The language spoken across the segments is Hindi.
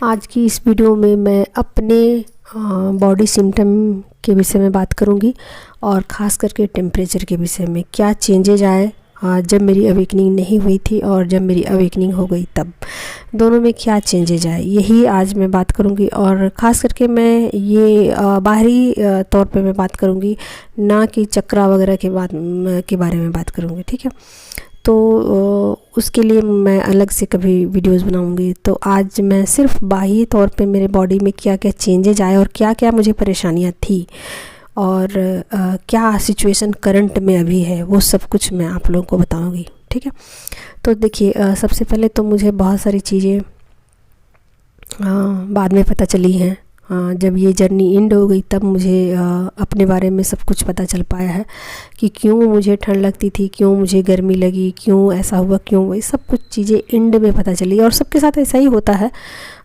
आज की इस वीडियो में मैं अपने बॉडी सिम्टम के विषय में बात करूंगी और ख़ास करके टेम्परेचर के विषय में क्या चेंजेज आए जब मेरी अवेकनिंग नहीं हुई थी और जब मेरी अवेकनिंग हो गई तब दोनों में क्या चेंजेज आए, यही आज मैं बात करूंगी। और ख़ास करके मैं ये बाहरी तौर पे मैं बात करूंगी, ना कि चक्रा वगैरह के बारे में बात करूंगी, ठीक है। तो उसके लिए मैं अलग से कभी वीडियोस बनाऊंगी। तो आज मैं सिर्फ बाह्य तौर पे मेरे बॉडी में क्या क्या चेंजेज आए और क्या क्या मुझे परेशानियां थी और क्या सिचुएशन करंट में अभी है, वो सब कुछ मैं आप लोगों को बताऊंगी, ठीक है। तो देखिए, सबसे पहले तो मुझे बहुत सारी चीज़ें बाद में पता चली हैं। जब ये जर्नी एंड हो गई तब मुझे अपने बारे में सब कुछ पता चल पाया है कि क्यों मुझे ठंड लगती थी, क्यों मुझे गर्मी लगी, क्यों ऐसा हुआ, क्यों वही सब कुछ चीज़ें एंड में पता चली। और सबके साथ ऐसा ही होता है,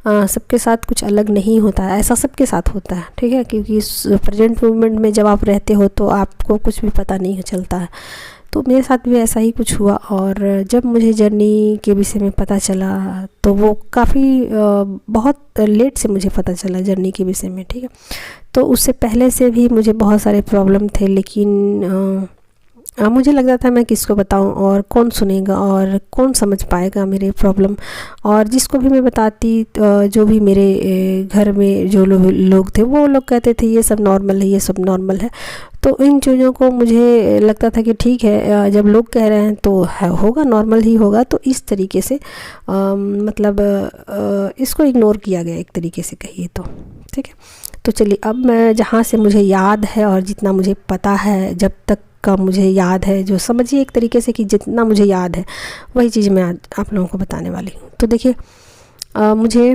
सबके साथ कुछ अलग नहीं होता है, ऐसा सबके साथ होता है, ठीक है। क्योंकि इस प्रेजेंट मोमेंट में जब आप रहते हो तो आपको कुछ भी पता नहीं चलता है। तो मेरे साथ भी ऐसा ही कुछ हुआ। और जब मुझे जर्नी के विषय में पता चला तो वो काफ़ी बहुत लेट से मुझे पता चला जर्नी के विषय में, ठीक है। तो उससे पहले से भी मुझे बहुत सारे प्रॉब्लम थे, लेकिन मुझे लगता था मैं किसको बताऊं और कौन सुनेगा और कौन समझ पाएगा मेरे प्रॉब्लम। और जिसको भी मैं बताती, जो भी मेरे घर में जो लोग थे वो लोग कहते थे ये सब नॉर्मल है, ये सब नॉर्मल है। तो इन चीज़ों को मुझे लगता था कि ठीक है, जब लोग कह रहे हैं तो होगा, नॉर्मल ही होगा। तो इस तरीके से मतलब इसको इग्नोर किया गया एक तरीके से कहिए तो, ठीक है। तो चलिए, अब मैं जहाँ से मुझे याद है और जितना मुझे पता है, जब तक का मुझे याद है, जो समझिए एक तरीके से कि जितना मुझे याद है वही चीज़ मैं आज आप लोगों को बताने वाली हूँ। तो देखिए, मुझे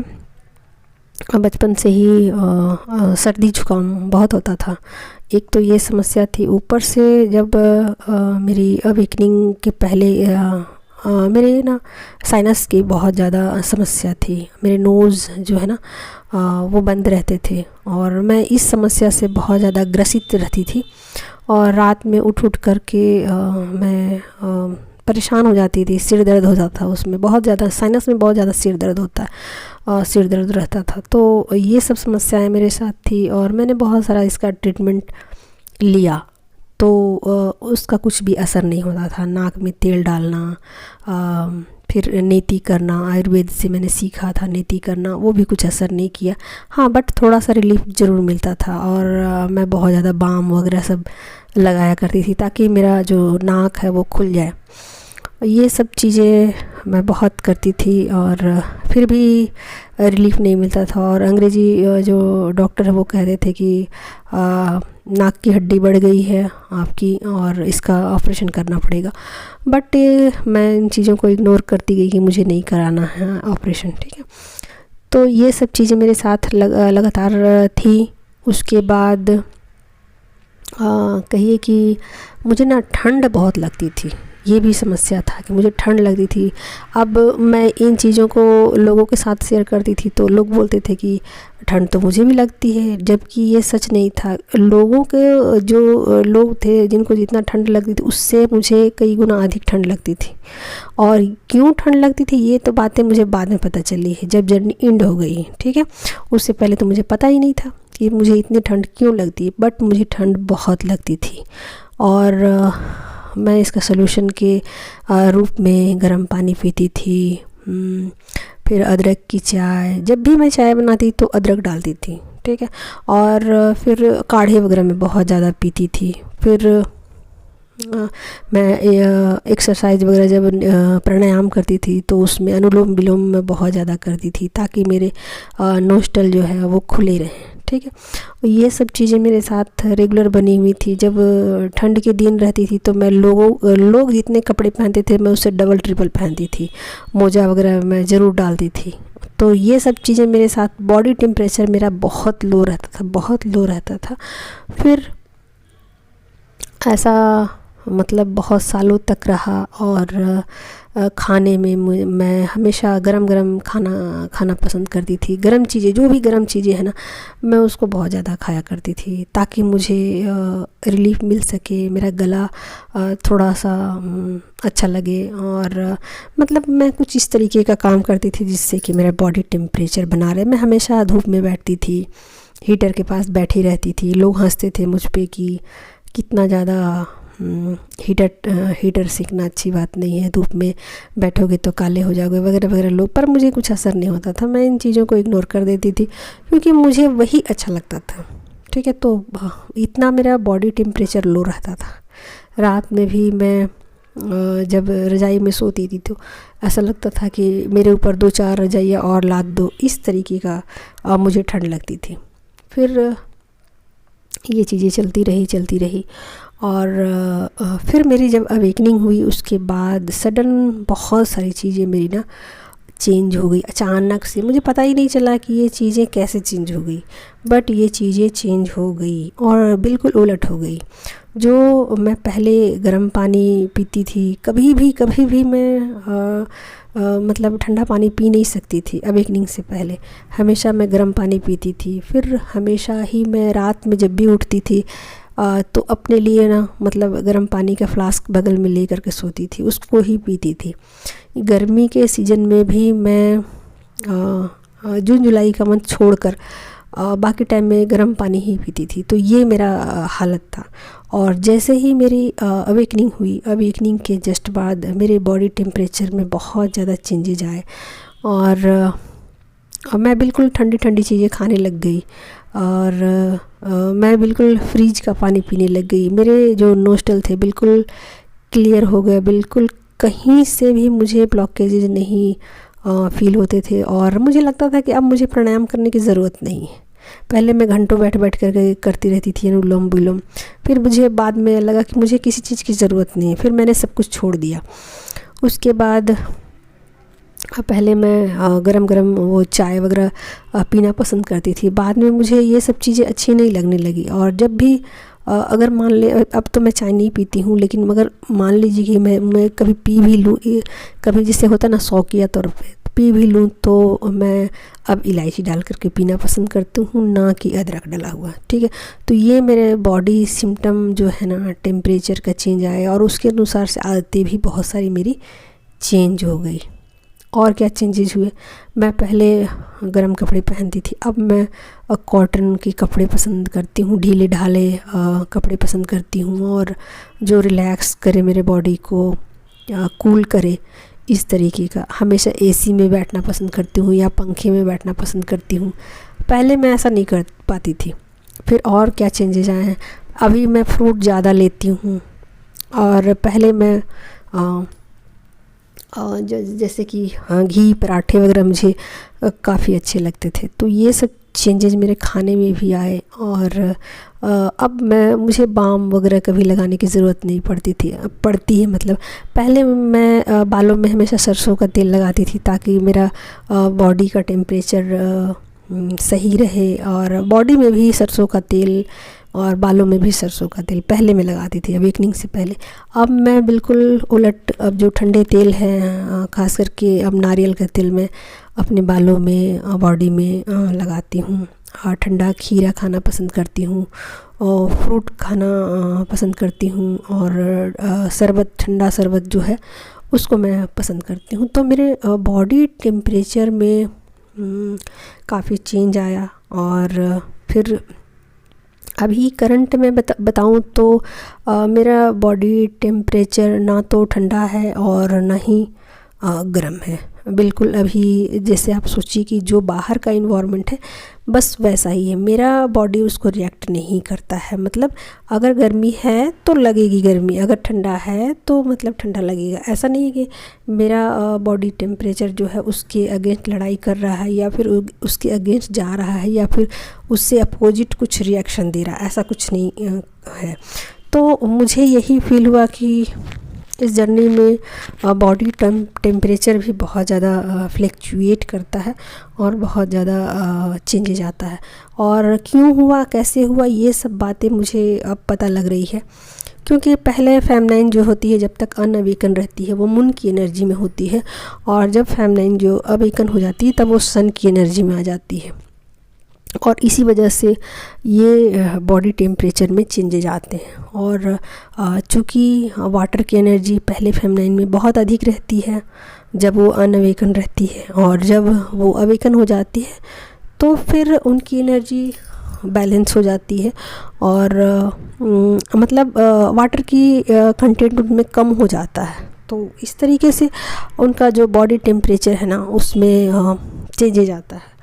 बचपन से ही सर्दी जुकाम बहुत होता था। एक तो ये समस्या थी, ऊपर से जब मेरी अवेकनिंग के पहले मेरे ना साइनस की बहुत ज़्यादा समस्या थी। मेरे नोज़ जो है ना वो बंद रहते थे और मैं इस समस्या से बहुत ज़्यादा ग्रसित रहती थी। और रात में उठ करके मैं परेशान हो जाती थी, सिर दर्द हो जाता था उसमें बहुत ज़्यादा, साइनस में बहुत ज़्यादा सिर दर्द होता है और सिर दर्द रहता था। तो ये सब समस्याएं मेरे साथ थी और मैंने बहुत सारा इसका ट्रीटमेंट लिया, तो उसका कुछ भी असर नहीं होता था। नाक में तेल डालना, फिर नेती करना, आयुर्वेद से मैंने सीखा था नेती करना, वो भी कुछ असर नहीं किया। हाँ, बट थोड़ा सा रिलीफ ज़रूर मिलता था। और मैं बहुत ज़्यादा बाम वगैरह सब लगाया करती थी ताकि मेरा जो नाक है वो खुल जाए। ये सब चीज़ें मैं बहुत करती थी और फिर भी रिलीफ नहीं मिलता था। और अंग्रेजी जो डॉक्टर है वो कह रहे थे कि नाक की हड्डी बढ़ गई है आपकी और इसका ऑपरेशन करना पड़ेगा। बट मैं इन चीज़ों को इग्नोर करती गई कि मुझे नहीं कराना है ऑपरेशन, ठीक है। तो ये सब चीज़ें मेरे साथ लगातार थी। उसके बाद कहिए कि मुझे ना ठंड बहुत लगती थी, ये भी समस्या था कि मुझे ठंड लगती थी। अब मैं इन चीज़ों को लोगों के साथ शेयर करती थी तो लोग बोलते थे कि ठंड तो मुझे भी लगती है, जबकि ये सच नहीं था। लोगों के जो लोग थे जिनको जितना ठंड लगती थी उससे मुझे कई गुना अधिक ठंड लगती थी। और क्यों ठंड लगती थी ये तो बातें मुझे बाद में पता चली है जब जर्नी एंड हो गई, ठीक है। उससे पहले तो मुझे पता ही नहीं था कि मुझे इतनी ठंड क्यों लगती है, बट मुझे ठंड बहुत लगती थी। और मैं इसका सलूशन के रूप में गर्म पानी पीती थी। फिर अदरक की चाय, जब भी मैं चाय बनाती तो अदरक डालती थी, ठीक है। और फिर काढ़े वगैरह में बहुत ज़्यादा पीती थी। फिर मैं एक्सरसाइज वगैरह जब प्राणायाम करती थी तो उसमें अनुलोम विलोम में बहुत ज़्यादा करती थी ताकि मेरे नोस्टल जो है वो खुले रहें, ठीक है। ये सब चीज़ें मेरे साथ रेगुलर बनी हुई थी। जब ठंड के दिन रहती थी तो मैं लोग जितने कपड़े पहनते थे मैं उससे डबल ट्रिपल पहनती थी, मोजा वगैरह मैं ज़रूर डालती थी। तो ये सब चीज़ें मेरे साथ, बॉडी टेम्परेचर मेरा बहुत लो रहता था, बहुत लो रहता था। फिर ऐसा मतलब बहुत सालों तक रहा। और खाने में मैं हमेशा गरम गरम खाना खाना पसंद करती थी। गरम चीज़ें, जो भी गरम चीज़ें हैं ना, मैं उसको बहुत ज़्यादा खाया करती थी ताकि मुझे रिलीफ मिल सके, मेरा गला थोड़ा सा अच्छा लगे। और मतलब मैं कुछ इस तरीके का काम करती थी जिससे कि मेरा बॉडी टेम्परेचर बना रहे। मैं हमेशा धूप में बैठती थी, हीटर के पास बैठी रहती थी। लोग हंसते थे मुझ पे कि कितना ज़्यादा हीटर सेकना अच्छी बात नहीं है, धूप में बैठोगे तो काले हो जाओगे वगैरह वगैरह लोग। पर मुझे कुछ असर नहीं होता था, मैं इन चीज़ों को इग्नोर कर देती थी क्योंकि मुझे वही अच्छा लगता था। ठीक है, तो इतना मेरा बॉडी टेम्परेचर लो रहता था। रात में भी मैं जब रज़ाई में सोती थी तो ऐसा लगता था कि मेरे ऊपर 2-4 रज़ाइयाँ और लाद दो, इस तरीके का मुझे ठंड लगती थी। फिर ये चीज़ें चलती रही और फिर मेरी जब अवेकनिंग हुई उसके बाद सडन बहुत सारी चीज़ें मेरी ना चेंज हो गई अचानक से। मुझे पता ही नहीं चला कि ये चीज़ें कैसे चेंज हो गई, बट ये चीज़ें चेंज हो गई और बिल्कुल उलट हो गई। जो मैं पहले गर्म पानी पीती थी, कभी भी मैं मतलब ठंडा पानी पी नहीं सकती थी अवेकनिंग से पहले। हमेशा मैं गर्म पानी पीती थी। फिर हमेशा ही मैं रात में जब भी उठती थी तो अपने लिए ना मतलब गर्म पानी का फ्लास्क बगल में ले कर के सोती थी, उसको ही पीती थी। गर्मी के सीज़न में भी मैं जून जुलाई का मंथ छोड़कर बाकी टाइम में गर्म पानी ही पीती थी। तो ये मेरा हालत था। और जैसे ही मेरी अवेकनिंग हुई, अवेकनिंग के जस्ट बाद मेरे बॉडी टेम्परेचर में बहुत ज़्यादा चेंजेज आए और मैं बिल्कुल ठंडी ठंडी चीज़ें खाने लग गई और मैं बिल्कुल फ्रिज का पानी पीने लग गई। मेरे जो नोस्टल थे बिल्कुल क्लियर हो गए, बिल्कुल कहीं से भी मुझे ब्लॉकेजेज नहीं फील होते थे। और मुझे लगता था कि अब मुझे प्राणायाम करने की ज़रूरत नहीं है। पहले मैं घंटों बैठ कर करती रहती थी अनुलोम विलोम, फिर मुझे बाद में लगा कि मुझे किसी चीज़ की ज़रूरत नहीं है, फिर मैंने सब कुछ छोड़ दिया। उसके बाद पहले मैं गरम गरम वो चाय वगैरह पीना पसंद करती थी। बाद में मुझे ये सब चीज़ें अच्छी नहीं लगने लगी। और जब भी अगर मान ले, अब तो मैं चाय नहीं पीती हूँ, लेकिन मगर मान लीजिए कि मैं कभी पी भी लूँ, कभी जिससे होता ना शौकिया तौर पे पी भी लूँ, तो मैं अब इलायची डाल करके पीना पसंद करती हूँ, ना कि अदरक डला हुआ। ठीक है, तो ये मेरे बॉडी सिम्टम जो है ना, टेम्परेचर का चेंज आया और उसके अनुसार से आदतें भी बहुत सारी मेरी चेंज हो गई। और क्या चेंजेस हुए, मैं पहले गर्म कपड़े पहनती थी, अब मैं कॉटन के कपड़े पसंद करती हूँ, ढीले ढाले कपड़े पसंद करती हूँ और जो रिलैक्स करे मेरे बॉडी को, कूल करे, इस तरीके का। हमेशा एसी में बैठना पसंद करती हूँ या पंखे में बैठना पसंद करती हूँ। पहले मैं ऐसा नहीं कर पाती थी। फिर और क्या चेंजेस आए हैं, अभी मैं फ्रूट ज़्यादा लेती हूँ और पहले मैं जैसे कि घी पराठे वगैरह मुझे काफ़ी अच्छे लगते थे। तो ये सब चेंजेस मेरे खाने में भी आए और अब मुझे बाम वगैरह कभी लगाने की ज़रूरत नहीं पड़ती थी, अब पड़ती है। मतलब पहले मैं बालों में हमेशा सरसों का तेल लगाती थी ताकि मेरा बॉडी का टेम्परेचर सही रहे, और बॉडी में भी सरसों का तेल और बालों में भी सरसों का तेल पहले मैं लगाती थी अवेकनिंग से पहले। अब मैं बिल्कुल उलट, अब जो ठंडे तेल हैं, खास करके अब नारियल का तेल मैं अपने बालों में, बॉडी में लगाती हूँ। ठंडा खीरा खाना पसंद करती हूँ और फ्रूट खाना पसंद करती हूँ और शरबत, ठंडा शरबत जो है उसको मैं पसंद करती हूँ। तो मेरे बॉडी टेम्परेचर में काफ़ी चेंज आया। और फिर अभी करंट में बताऊँ तो मेरा बॉडी टेम्परेचर ना तो ठंडा है और ना ही गर्म है। बिल्कुल अभी जैसे आप सोचिए कि जो बाहर का इन्वायरमेंट है बस वैसा ही है, मेरा बॉडी उसको रिएक्ट नहीं करता है। मतलब अगर गर्मी है तो लगेगी गर्मी, अगर ठंडा है तो मतलब ठंडा लगेगा। ऐसा नहीं है कि मेरा बॉडी टेम्परेचर जो है उसके अगेंस्ट लड़ाई कर रहा है या फिर उसके अगेंस्ट जा रहा है या फिर उससे अपोजिट कुछ रिएक्शन दे रहा है, ऐसा कुछ नहीं है। तो मुझे यही फील हुआ कि इस जर्नी में बॉडी टेम्परेचर भी बहुत ज़्यादा फ्लक्चुएट करता है और बहुत ज़्यादा चेंजेज आता है। और क्यों हुआ, कैसे हुआ, ये सब बातें मुझे अब पता लग रही है। क्योंकि पहले फेमनाइन जो होती है जब तक अनअवेकन रहती है वो मून की एनर्जी में होती है, और जब फेमनाइन जो अवेकन हो जाती है तब वो सन की एनर्जी में आ जाती है, और इसी वजह से ये बॉडी टेम्परेचर में चेंजेज आते हैं। और चूँकि वाटर की एनर्जी पहले फेमनाइन में बहुत अधिक रहती है जब वो अनअवेकन रहती है, और जब वो अवेकन हो जाती है तो फिर उनकी एनर्जी बैलेंस हो जाती है, और मतलब वाटर की कंटेंट उनमें कम हो जाता है। तो इस तरीके से उनका जो बॉडी टेम्परेचर है ना उसमें चेंजेज आता है।